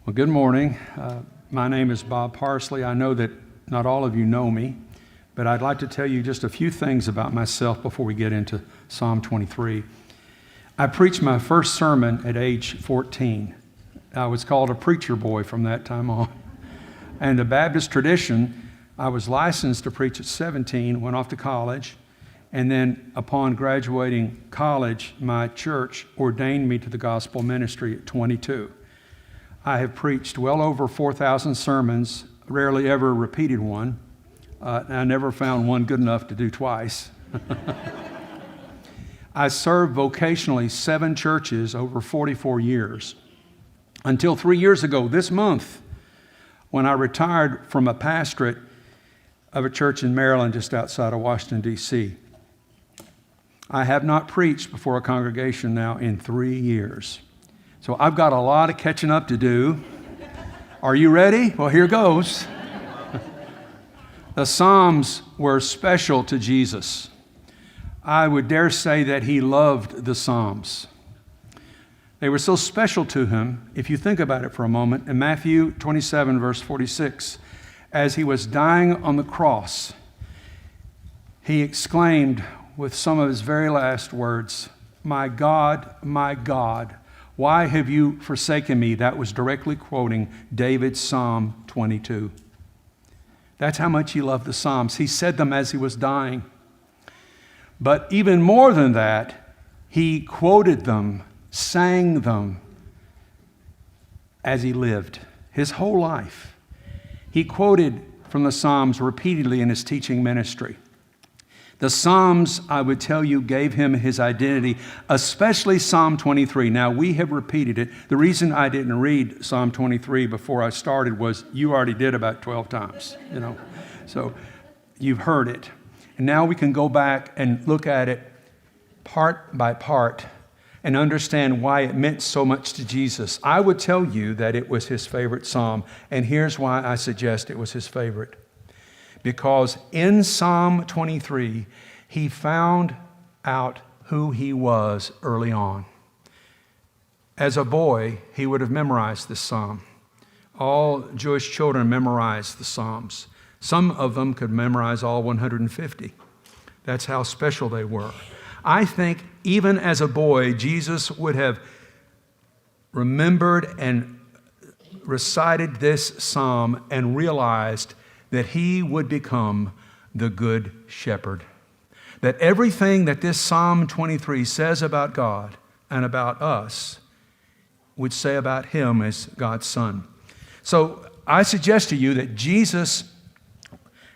Well, good morning. My name is Bob Parsley. I know that not all of you know me, but I'd like to tell you just a few things about myself before we get into Psalm 23. I preached my first sermon at age 14. I was called a preacher boy from that time on. And the Baptist tradition, I was licensed to preach at 17, went off to college, and then upon graduating college, my church ordained me to the gospel ministry at 22. I have preached well over 4,000 sermons, rarely ever repeated one. I never found one good enough to do twice. I served vocationally 7 churches over 44 years. Until 3 years ago this month, when I retired from a pastorate of a church in Maryland just outside of Washington, D.C. I have not preached before a congregation now in 3 years. So I've got a lot of catching up to do. Are you ready? Well, here goes. The Psalms were special to Jesus. I would dare say that he loved the Psalms. They were so special to him, if you think about it for a moment, in Matthew 27, verse 46, as he was dying on the cross, he exclaimed with some of his very last words, my God, why have you forsaken me?" That was directly quoting David's Psalm 22. That's how much he loved the Psalms. He said them as he was dying. But even more than that, he quoted them, sang them as he lived his whole life. He quoted from the Psalms repeatedly in his teaching ministry. The Psalms, I would tell you, gave him his identity, especially Psalm 23. Now, we have repeated it. The reason I didn't read Psalm 23 before I started was you already did about 12 times, So you've heard it. And now we can go back and look at it part by part and understand why it meant so much to Jesus. I would tell you that it was his favorite psalm, and here's why I suggest it was his favorite. Because in Psalm 23, he found out who he was early on. As a boy, he would have memorized this psalm. All Jewish children memorized the Psalms. Some of them could memorize all 150. That's how special they were. I think even as a boy, Jesus would have remembered and recited this psalm and realized that he would become the good shepherd. That everything that this Psalm 23 says about God and about us would say about him as God's son. So I suggest to you that Jesus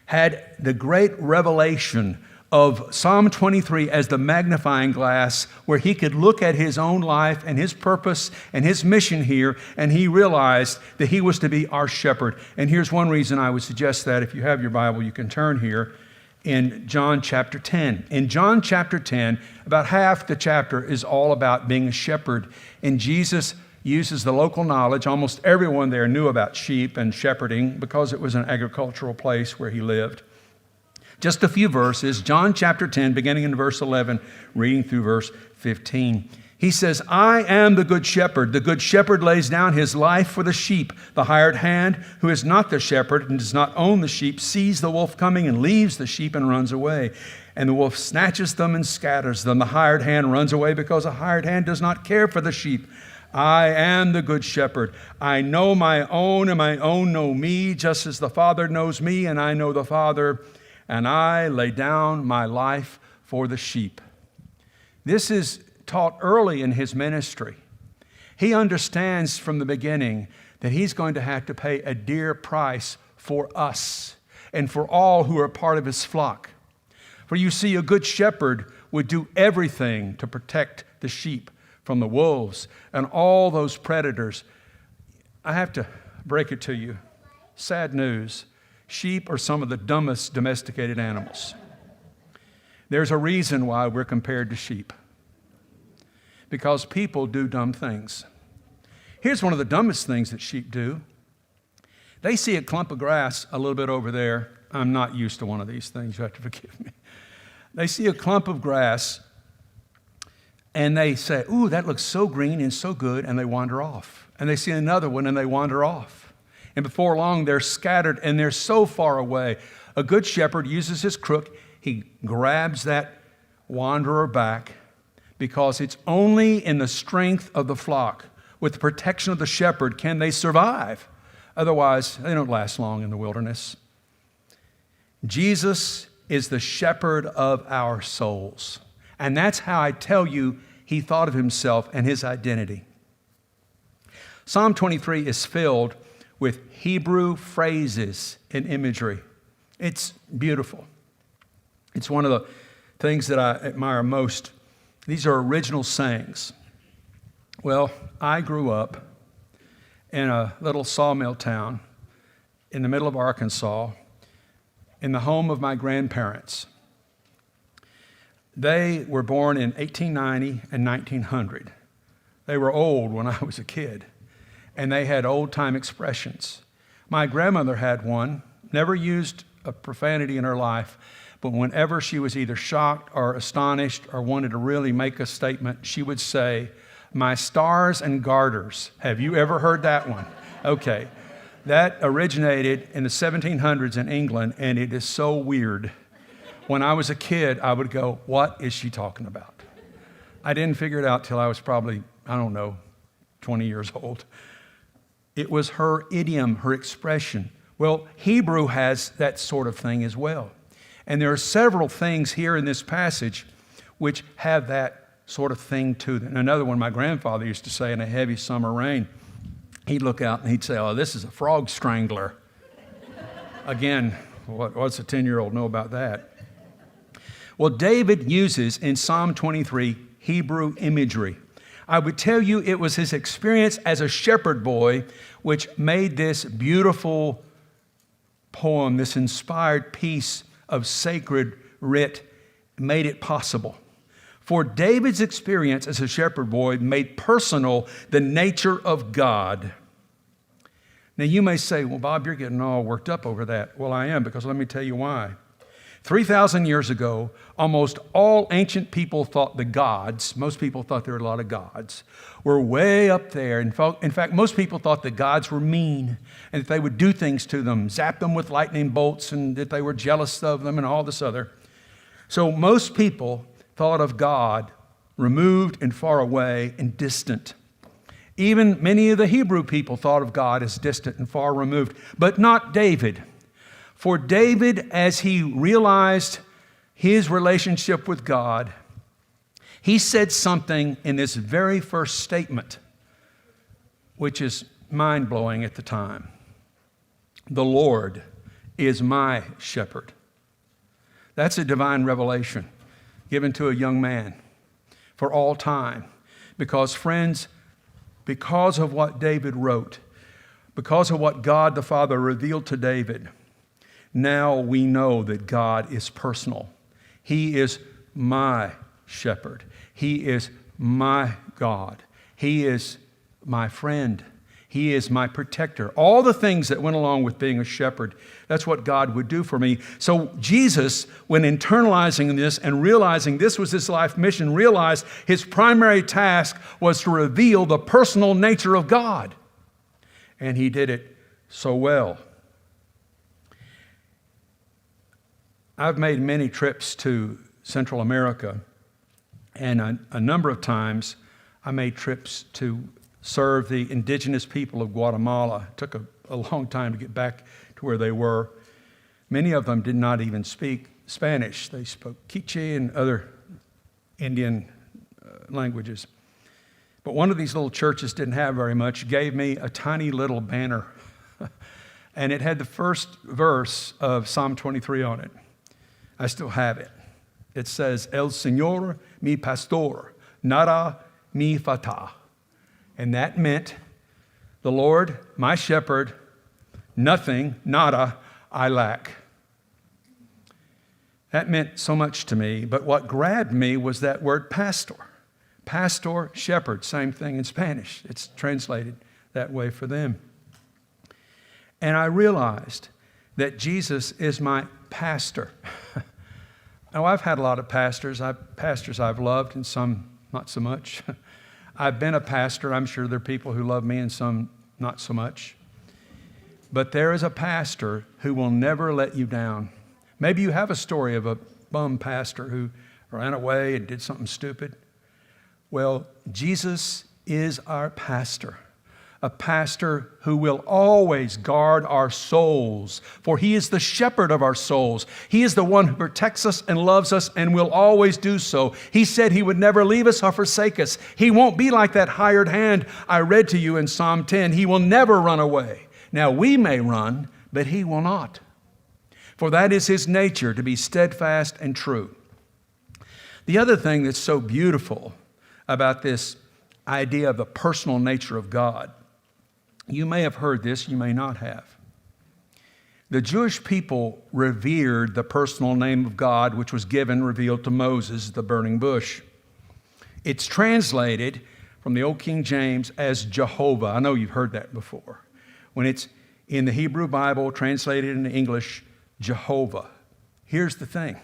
had the great revelation of Psalm 23 as the magnifying glass where he could look at his own life and his purpose and his mission here, and he realized that he was to be our shepherd. And here's one reason I would suggest that. If you have your Bible, you can turn here in John chapter 10. In John chapter 10, about half the chapter is all about being a shepherd, and Jesus uses the local knowledge. Almost everyone there knew about sheep and shepherding because it was an agricultural place where he lived. Just a few verses, John chapter 10, beginning in verse 11, reading through verse 15. He says, "I am the good shepherd. The good shepherd lays down his life for the sheep. The hired hand, who is not the shepherd and does not own the sheep, sees the wolf coming and leaves the sheep and runs away. And the wolf snatches them and scatters them. The hired hand runs away because a hired hand does not care for the sheep. I am the good shepherd. I know my own, and my own know me, just as the Father knows me, and I know the Father, and I lay down my life for the sheep." This is taught early in his ministry. He understands from the beginning that he's going to have to pay a dear price for us and for all who are part of his flock. For you see, a good shepherd would do everything to protect the sheep from the wolves and all those predators. I have to break it to you. Sad news. Sheep are some of the dumbest domesticated animals. There's a reason why we're compared to sheep. Because people do dumb things. Here's one of the dumbest things that sheep do. They see a clump of grass a little bit over there. I'm not used to one of these things. You have to forgive me. They see a clump of grass And they say, ooh, that looks so green and so good, and they wander off. And they see another one, and they wander off. And before long, they're scattered, and they're so far away. A good shepherd uses his crook. He grabs that wanderer back, because it's only in the strength of the flock, with the protection of the shepherd, can they survive. Otherwise, they don't last long in the wilderness. Jesus is the shepherd of our souls. And that's how I tell you he thought of himself and his identity. Psalm 23 is filled with Hebrew phrases and imagery. It's beautiful. It's one of the things that I admire most. These are original sayings. Well, I grew up in a little sawmill town in the middle of Arkansas, in the home of my grandparents. They were born in 1890 and 1900. They were old when I was a kid, and they had old-time expressions. My grandmother had one, never used a profanity in her life, but whenever she was either shocked or astonished or wanted to really make a statement, she would say, "My stars and garters." Have you ever heard that one? Okay. That originated in the 1700s in England, and it is so weird. When I was a kid, I would go, what is she talking about? I didn't figure it out till I was probably, 20 years old. It was her idiom, her expression. Well, Hebrew has that sort of thing as well. And there are several things here in this passage which have that sort of thing to them. Another one my grandfather used to say in a heavy summer rain, he'd look out and he'd say, oh, this is a frog strangler. Again, what's a 10-year-old know about that? Well, David uses in Psalm 23 Hebrew imagery. I would tell you it was his experience as a shepherd boy which made this beautiful poem, this inspired piece of sacred writ, made it possible. For David's experience as a shepherd boy made personal the nature of God. Now you may say, well, Bob, you're getting all worked up over that. Well, I am, because let me tell you why. 3,000 years ago, almost all ancient people thought the gods, most people thought there were a lot of gods, were way up there. In fact, most people thought the gods were mean and that they would do things to them, zap them with lightning bolts, and that they were jealous of them and all this other. So most people thought of God removed and far away and distant. Even many of the Hebrew people thought of God as distant and far removed, but not David. For David, as he realized his relationship with God, he said something in this very first statement, which is mind-blowing at the time. The Lord is my shepherd. That's a divine revelation given to a young man for all time. Because, friends, because of what David wrote, because of what God the Father revealed to David, now we know that God is personal. He is my shepherd. He is my God. He is my friend. He is my protector. All the things that went along with being a shepherd, that's what God would do for me. So Jesus, when internalizing this and realizing this was his life mission, realized his primary task was to reveal the personal nature of God. And he did it so well. I've made many trips to Central America, and a number of times I made trips to serve the indigenous people of Guatemala. It took a long time to get back to where they were. Many of them did not even speak Spanish. They spoke Quiche and other Indian languages. But one of these little churches didn't have very much, gave me a tiny little banner, and it had the first verse of Psalm 23 on it. I still have it. It says, El Señor mi pastor, nada mi falta. And that meant, the Lord, my shepherd, nothing, nada, I lack. That meant so much to me, but what grabbed me was that word pastor. Pastor, shepherd, same thing in Spanish. It's translated that way for them. And I realized that Jesus is my pastor. Now, I've had a lot of pastors I've loved and some not so much. I've been a pastor. I'm sure there are people who love me and some not so much. But there is a pastor who will never let you down. Maybe you have a story of a bum pastor who ran away and did something stupid. Well, Jesus is our pastor, a pastor who will always guard our souls, for he is the shepherd of our souls. He is the one who protects us and loves us and will always do so. He said he would never leave us or forsake us. He won't be like that hired hand I read to you in Psalm 10. He will never run away. Now, we may run, but he will not. For that is his nature, to be steadfast and true. The other thing that's so beautiful about this idea of the personal nature of God, you may have heard this, you may not have. The Jewish people revered the personal name of God, which was revealed to Moses, the burning bush. It's translated from the Old King James as Jehovah. I know you've heard that before. When it's in the Hebrew Bible, translated into English, Jehovah. Here's the thing.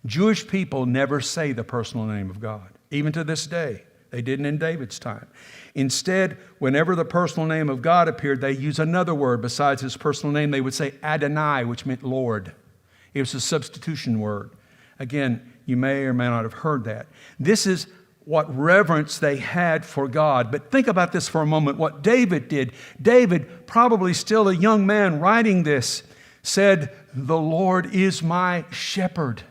Jewish people never say the personal name of God, even to this day. They didn't in David's time. Instead, whenever the personal name of God appeared, they use another word besides his personal name. They would say Adonai, which meant Lord. It was a substitution word. Again, you may or may not have heard that. This is what reverence they had for God. But think about this for a moment, what David did. David, probably still a young man writing this, said, "The Lord is my shepherd."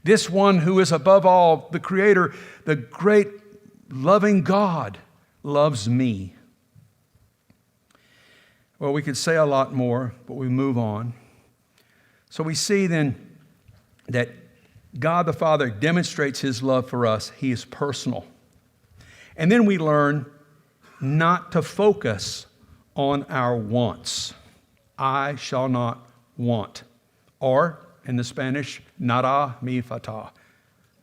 This one who is above all, the Creator, the great loving God, loves me. Well, we could say a lot more, but we move on. So we see then that God the Father demonstrates his love for us. He is personal. And then we learn not to focus on our wants. I shall not want. Or, in the Spanish, nada me falta.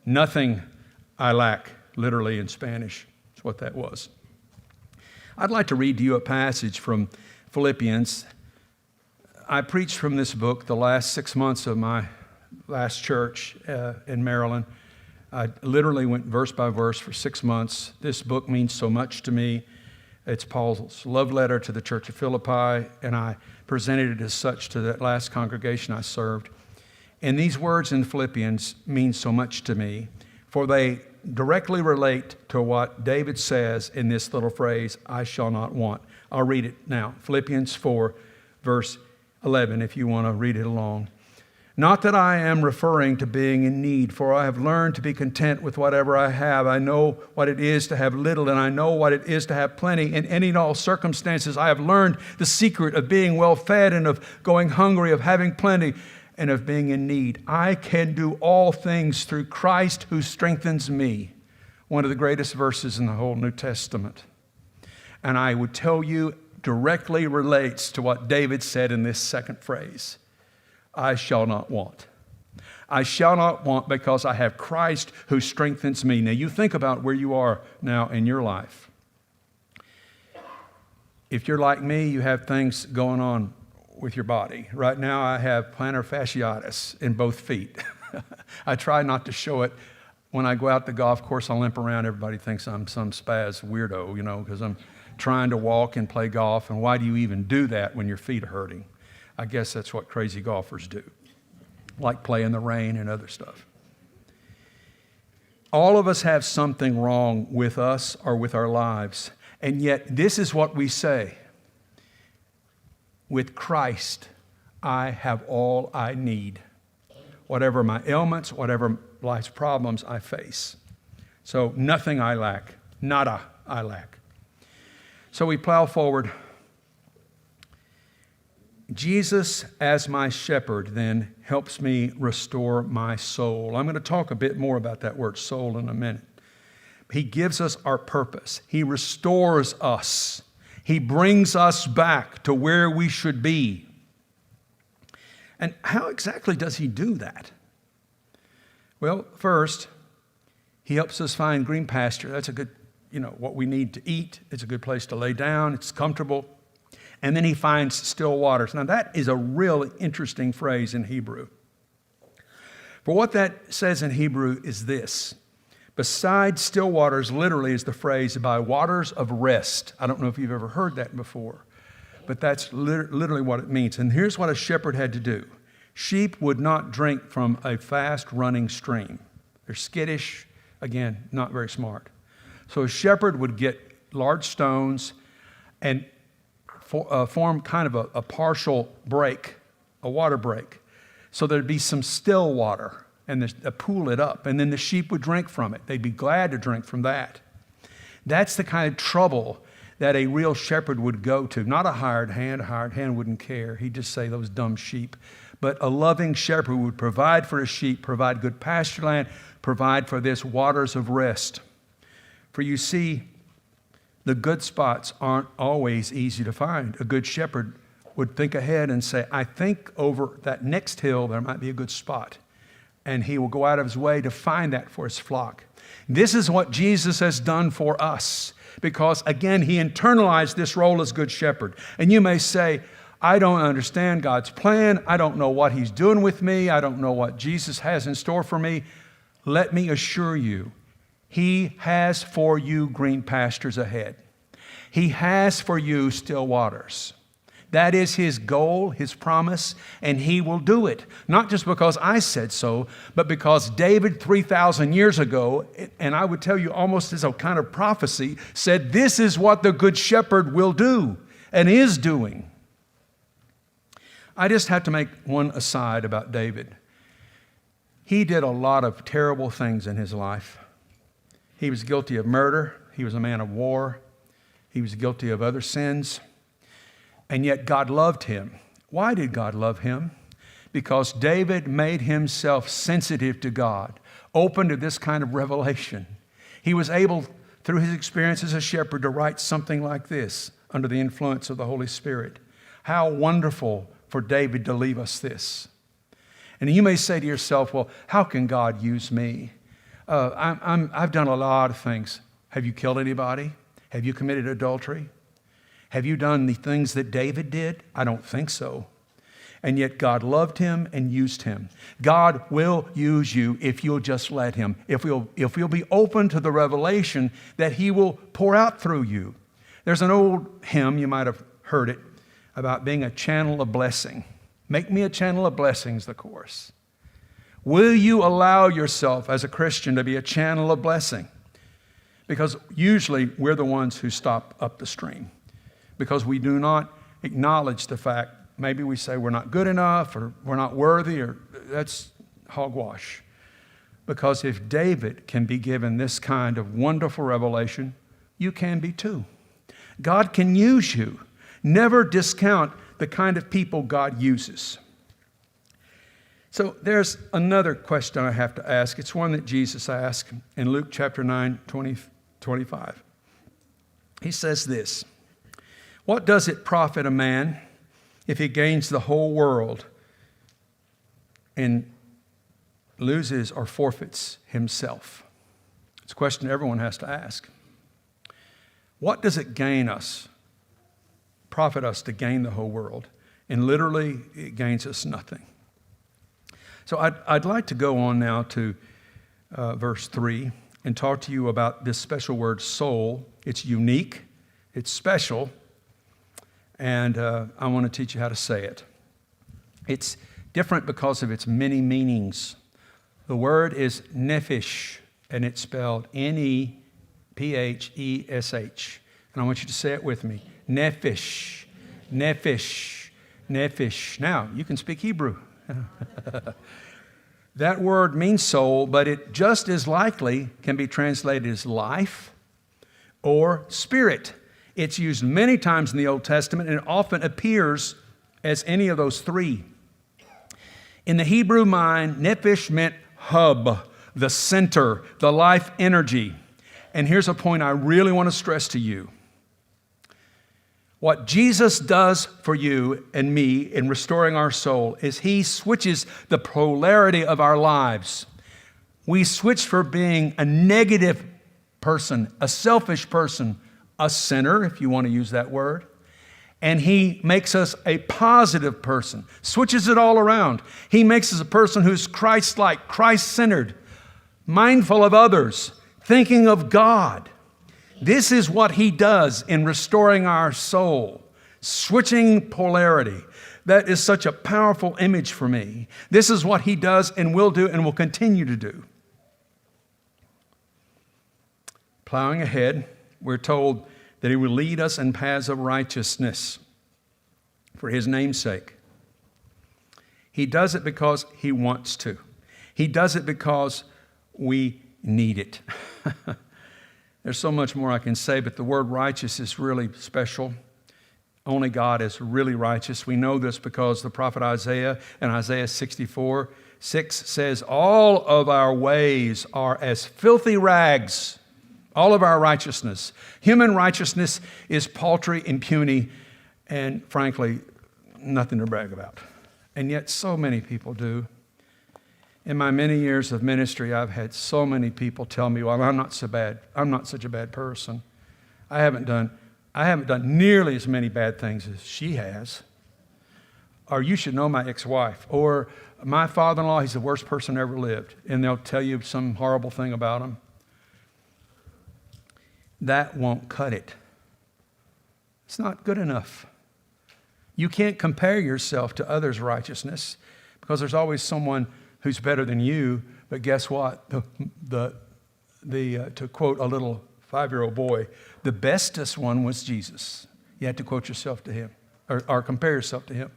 Nothing I lack, literally in Spanish. That's what that was. I'd like to read to you a passage from Philippians. I preached from this book the last 6 months of my last church in Maryland. I literally went verse by verse for 6 months. This book means so much to me. It's Paul's love letter to the church of Philippi, and I presented it as such to that last congregation I served. And these words in Philippians mean so much to me, for they directly relate to what David says in this little phrase, I shall not want. I'll read it now. Philippians 4, verse 11, if you want to read it along. Not that I am referring to being in need, for I have learned to be content with whatever I have. I know what it is to have little, and I know what it is to have plenty. In any and all circumstances, I have learned the secret of being well fed and of going hungry, of having plenty, and of being in need. I can do all things through Christ who strengthens me. One of the greatest verses in the whole New Testament. And I would tell you, directly relates to what David said in this second phrase. I shall not want. I shall not want because I have Christ who strengthens me. Now you think about where you are now in your life. If you're like me, you have things going on with your body. Right now I have plantar fasciitis in both feet. I try not to show it. When I go out the golf course, I limp around. Everybody thinks I'm some spaz weirdo, because I'm trying to walk and play golf. And why do you even do that when your feet are hurting? I guess that's what crazy golfers do, like play in the rain and other stuff. All of us have something wrong with us or with our lives, and yet this is what we say. With Christ, I have all I need. Whatever my ailments, whatever life's problems I face. So nothing I lack, nada I lack. So we plow forward. Jesus as my shepherd then helps me restore my soul. I'm going to talk a bit more about that word soul in a minute. He gives us our purpose. He restores us. He brings us back to where we should be. And how exactly does he do that? Well, first, he helps us find green pasture. That's a good, what we need to eat. It's a good place to lay down. It's comfortable. And then he finds still waters. Now that is a really interesting phrase in Hebrew. For what that says in Hebrew is this. Beside still waters, literally, is the phrase by waters of rest. I don't know if you've ever heard that before, but that's literally what it means. And here's what a shepherd had to do. Sheep would not drink from a fast-running stream. They're skittish, again, not very smart. So a shepherd would get large stones and form kind of a partial break, a water break. So there'd be some still water, and a pool it up, and then the sheep would drink from it. They'd be glad to drink from that. That's the kind of trouble that a real shepherd would go to. Not a hired hand. A hired hand wouldn't care. He'd just say, those dumb sheep. But a loving shepherd would provide for his sheep, provide good pasture land, provide for this waters of rest. For you see, the good spots aren't always easy to find. A good shepherd would think ahead and say, I think over that next hill there might be a good spot. And he will go out of his way to find that for his flock. This is what Jesus has done for us. Because, again, he internalized this role as good shepherd. And you may say, I don't understand God's plan. I don't know what he's doing with me. I don't know what Jesus has in store for me. Let me assure you, he has for you green pastures ahead. He has for you still waters. That is his goal, his promise, and he will do it. Not just because I said so, but because David 3,000 years ago, and I would tell you almost as a kind of prophecy, said this is what the good shepherd will do and is doing. I just have to make one aside about David. He did a lot of terrible things in his life. He was guilty of murder. He was a man of war. He was guilty of other sins. And yet God loved him. Why did God love him? Because David made himself sensitive to God, open to this kind of revelation. He was able, through his experience as a shepherd, to write something like this under the influence of the Holy Spirit. How wonderful for David to leave us this. And you may say to yourself, well, how can God use me? I've done a lot of things. Have you killed anybody? Have you committed adultery? Have you done the things that David did? I don't think so. And yet God loved him and used him. God will use you if you'll just let him. If you'll be open to the revelation that he will pour out through you. There's an old hymn, you might have heard it, about being a channel of blessing. Make me a channel of blessings, the chorus. Will you allow yourself as a Christian to be a channel of blessing? Because usually we're the ones who stop up the stream. Because we do not acknowledge the fact, maybe we say we're not good enough or we're not worthy, or that's hogwash. Because if David can be given this kind of wonderful revelation, you can be too. God can use you. Never discount the kind of people God uses. So there's another question I have to ask. It's one that Jesus asked in Luke chapter 9, 25. He says this, what does it profit a man if he gains the whole world and loses or forfeits himself? It's a question everyone has to ask. What does it profit us to gain the whole world? And literally, it gains us nothing. So I'd like to go on now to verse 3 and talk to you about this special word, soul. It's unique, it's special, and I want to teach you how to say it. It's different because of its many meanings. The word is nephesh, and it's spelled N-E-P-H-E-S-H. And I want you to say it with me. Nephesh, nephesh, nephesh. Now, you can speak Hebrew. That word means soul, but it just as likely can be translated as life or spirit. It's used many times in the Old Testament and it often appears as any of those three. In the Hebrew mind, nephesh meant hub, the center, the life energy. And here's a point I really want to stress to you. What Jesus does for you and me in restoring our soul is he switches the polarity of our lives. We switch from being a negative person, a selfish person, a sinner, if you want to use that word, and he makes us a positive person, switches it all around. He makes us a person who's Christ-like, Christ-centered, mindful of others, thinking of God. This is what he does in restoring our soul, switching polarity. That is such a powerful image for me. This is what he does and will do and will continue to do. Plowing ahead, we're told that he will lead us in paths of righteousness for his name's sake. He does it because he wants to. He does it because we need it. There's so much more I can say, but the word righteous is really special. Only God is really righteous. We know this because the prophet Isaiah in Isaiah 64:6 says, all of our ways are as filthy rags, all of our righteousness. Human righteousness is paltry and puny and, frankly, nothing to brag about. And yet so many people do. In my many years of ministry, I've had so many people tell me, well, I'm not so bad. I'm not such a bad person. I haven't done nearly as many bad things as she has. Or you should know my ex-wife. Or my father-in-law, he's the worst person ever lived. And they'll tell you some horrible thing about him. That won't cut it. It's not good enough. You can't compare yourself to others' righteousness because there's always someone who's better than you. But guess what? To quote a little 5-year-old boy, the bestest one was Jesus. You had to quote yourself to him or compare yourself to him.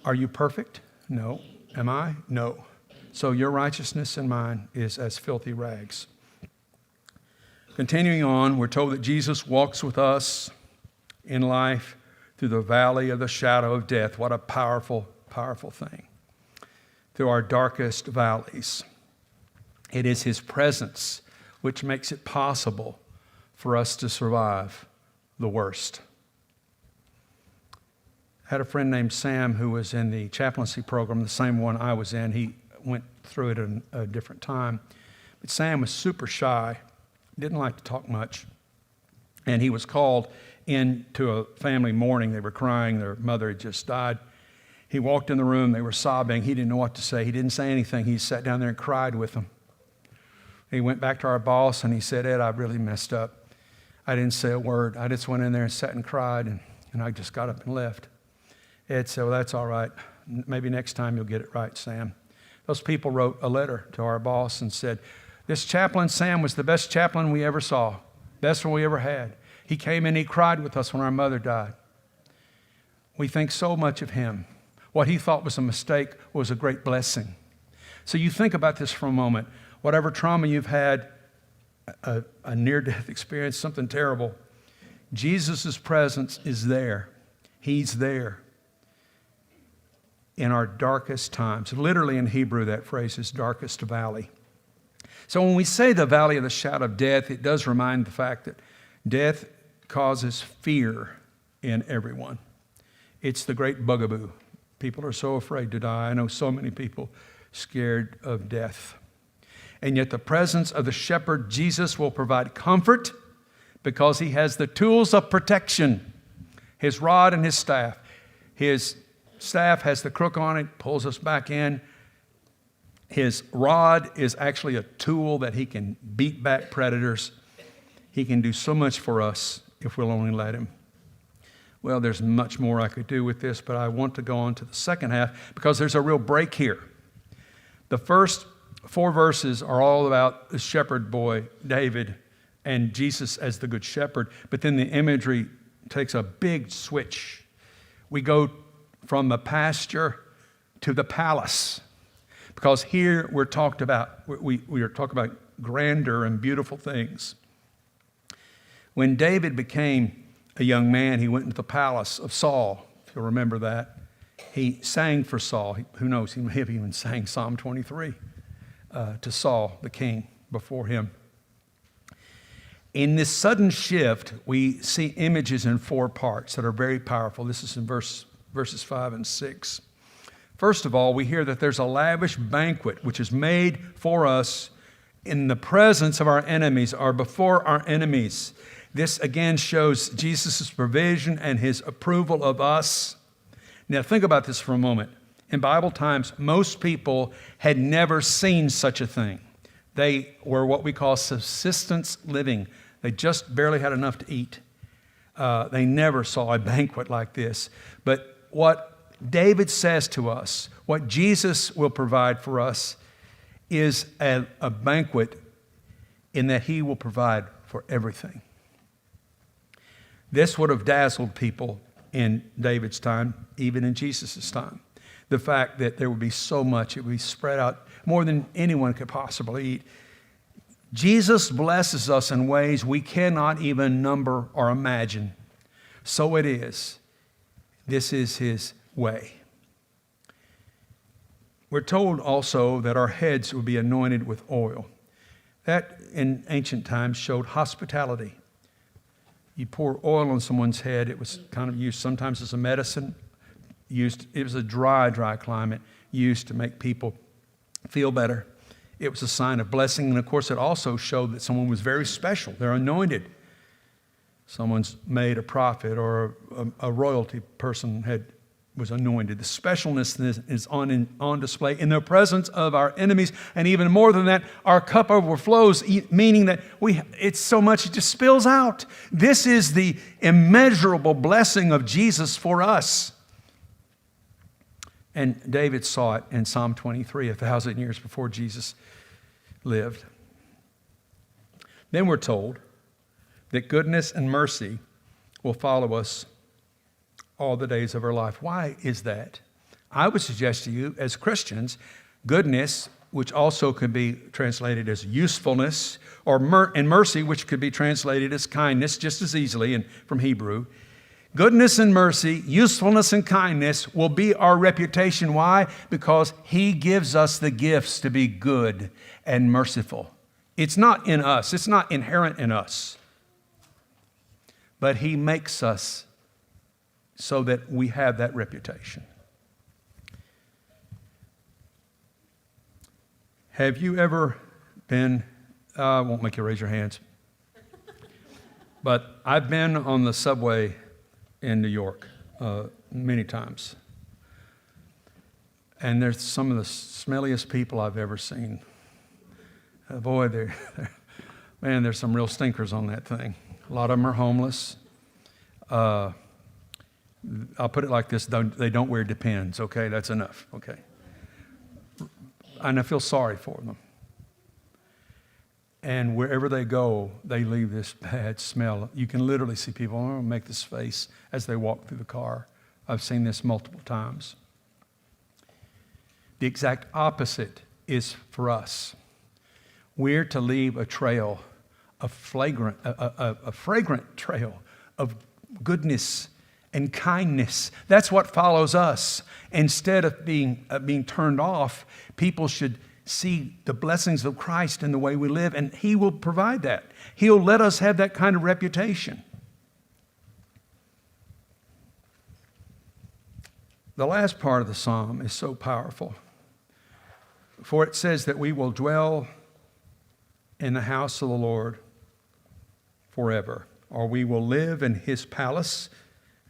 Are you perfect? No. Am I? No. So your righteousness and mine is as filthy rags. Continuing on, we're told that Jesus walks with us in life through the valley of the shadow of death. What a powerful, powerful thing. Through our darkest valleys. It is his presence which makes it possible for us to survive the worst. I had a friend named Sam who was in the chaplaincy program, the same one I was in. He went through it at a different time. But Sam was super shy, didn't like to talk much. And he was called into a family mourning. They were crying. Their mother had just died. He walked in the room. They were sobbing. He didn't know what to say. He didn't say anything. He sat down there and cried with them. He went back to our boss and he said, Ed, I really messed up. I didn't say a word. I just went in there and sat and cried, and I just got up and left. Ed said, well, that's all right. Maybe next time you'll get it right, Sam. Those people wrote a letter to our boss and said, this chaplain, Sam, was the best chaplain we ever saw, best one we ever had. He came in, he cried with us when our mother died. We think so much of him. What he thought was a mistake was a great blessing. So you think about this for a moment. Whatever trauma you've had, a near-death experience, something terrible, Jesus' presence is there. He's there in our darkest times. Literally in Hebrew, that phrase is darkest valley. So when we say the valley of the shadow of death, it does remind the fact that death causes fear in everyone. It's the great bugaboo. People are so afraid to die. I know so many people scared of death. And yet the presence of the shepherd Jesus will provide comfort because he has the tools of protection, his rod and his staff. His staff has the crook on it, pulls us back in. His rod is actually a tool that he can beat back predators. He can do so much for us if we'll only let him. Well, there's much more I could do with this, but I want to go on to the second half because there's a real break here. The first 4 verses are all about the shepherd boy, David, and Jesus as the good shepherd. But then the imagery takes a big switch. We go from the pasture to the palace. Because here we are talking about grandeur and beautiful things. When David became a young man, he went into the palace of Saul, if you'll remember that. He sang for Saul. Who knows, he may have even sang Psalm 23 to Saul, the king, before him. In this sudden shift, we see images in 4 parts that are very powerful. This is in verses 5 and 6. First of all, we hear that there's a lavish banquet which is made for us in the presence of our enemies or before our enemies. This again shows Jesus' provision and his approval of us. Now think about this for a moment. In Bible times, most people had never seen such a thing. They were what we call subsistence living. They just barely had enough to eat. They never saw a banquet like this. But what David says to us, what Jesus will provide for us, is a banquet in that he will provide for everything. This would have dazzled people in David's time, even in Jesus' time. The fact that there would be so much, it would be spread out more than anyone could possibly eat. Jesus blesses us in ways we cannot even number or imagine. So it is. This is his way. We're told also that our heads will be anointed with oil. That in ancient times showed hospitality. You pour oil on someone's head. It was kind of used sometimes as a medicine. It was a dry climate used to make people feel better. It was a sign of blessing. And of course, it also showed that someone was very special. They're anointed. Someone's made a prophet or a royalty person was anointed. The specialness is on display in the presence of our enemies. And even more than that, our cup overflows, meaning that it's so much it just spills out. This is the immeasurable blessing of Jesus for us. And David saw it in Psalm 23, 1,000 years before Jesus lived. Then we're told that goodness and mercy will follow us all the days of our life. Why is that? I would suggest to you, as Christians, goodness, which also could be translated as usefulness, and mercy, which could be translated as kindness just as easily from Hebrew. Goodness and mercy, usefulness and kindness will be our reputation. Why? Because he gives us the gifts to be good and merciful. It's not in us. It's not inherent in us. But he makes us so that we have that reputation. Have you ever been, I won't make you raise your hands, but I've been on the subway in New York many times. And there's some of the smelliest people I've ever seen. Boy, there's some real stinkers on that thing. A lot of them are homeless. I'll put it like this, they don't wear Depends, okay? That's enough, okay? And I feel sorry for them. And wherever they go, they leave this bad smell. You can literally see people make this face as they walk through the car. I've seen this multiple times. The exact opposite is for us. We're to leave a trail, a fragrant trail of goodness and kindness. That's what follows us. Instead of being turned off, people should see the blessings of Christ in the way we live, and he will provide that. He'll let us have that kind of reputation. The last part of the psalm is so powerful, for it says that we will dwell in the house of the Lord forever, or we will live in his palace.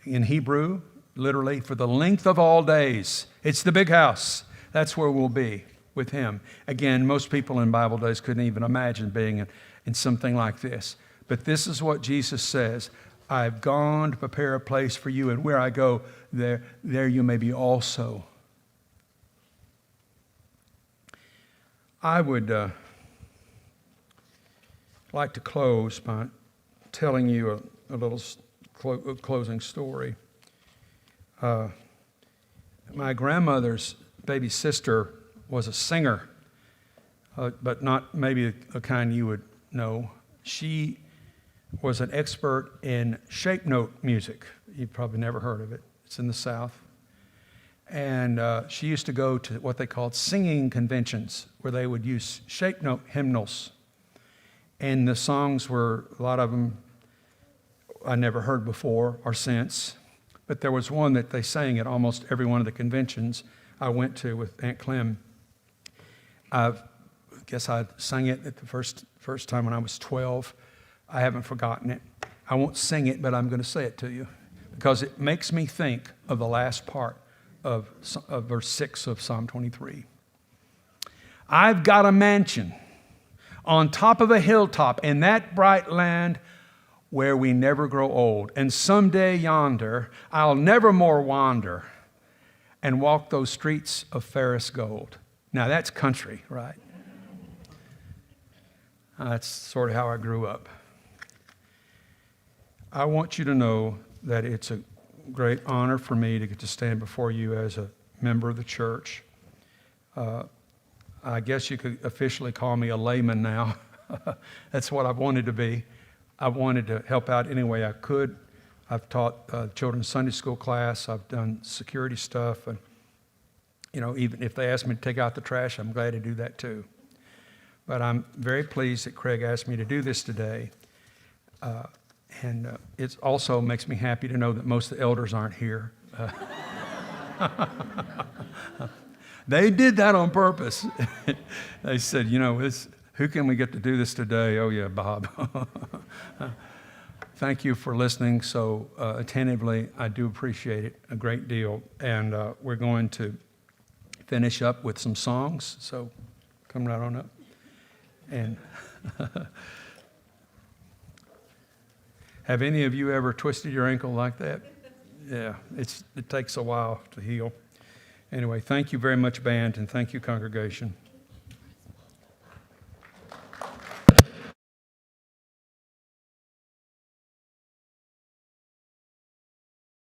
In Hebrew, literally, for the length of all days. It's the big house. That's where we'll be with him. Again, most people in Bible days couldn't even imagine being in something like this. But this is what Jesus says. I've gone to prepare a place for you, and where I go, there you may be also. I would like to close by telling you a little closing story. My grandmother's baby sister was a singer, but not maybe a kind you would know. She was an expert in shape note music. You've probably never heard of it. It's in the South. And she used to go to what they called singing conventions, where they would use shape note hymnals. And the songs were, a lot of them I never heard before or since. But there was one that they sang at almost every one of the conventions I went to with Aunt Clem. I guess I sang it at the first time when I was 12. I haven't forgotten it. I won't sing it, but I'm going to say it to you because it makes me think of the last part of verse 6 of Psalm 23. I've got a mansion on top of a hilltop in that bright land where we never grow old. And someday yonder, I'll never more wander and walk those streets of fairest gold. Now that's country, right? That's sort of how I grew up. I want you to know that it's a great honor for me to get to stand before you as a member of the church. I guess you could officially call me a layman now. That's what I've wanted to be. I wanted to help out any way I could. I've taught children's Sunday school class. I've done security stuff. And, you know, even if they ask me to take out the trash, I'm glad to do that too. But I'm very pleased that Craig asked me to do this today. And it also makes me happy to know that most of the elders aren't here. They did that on purpose. They said, you know, who can we get to do this today? Oh, yeah, Bob. Thank you for listening so attentively. I do appreciate it a great deal. And we're going to finish up with some songs. So come right on up. And have any of you ever twisted your ankle like that? Yeah, it takes a while to heal. Anyway, thank you very much, band, and thank you, congregation.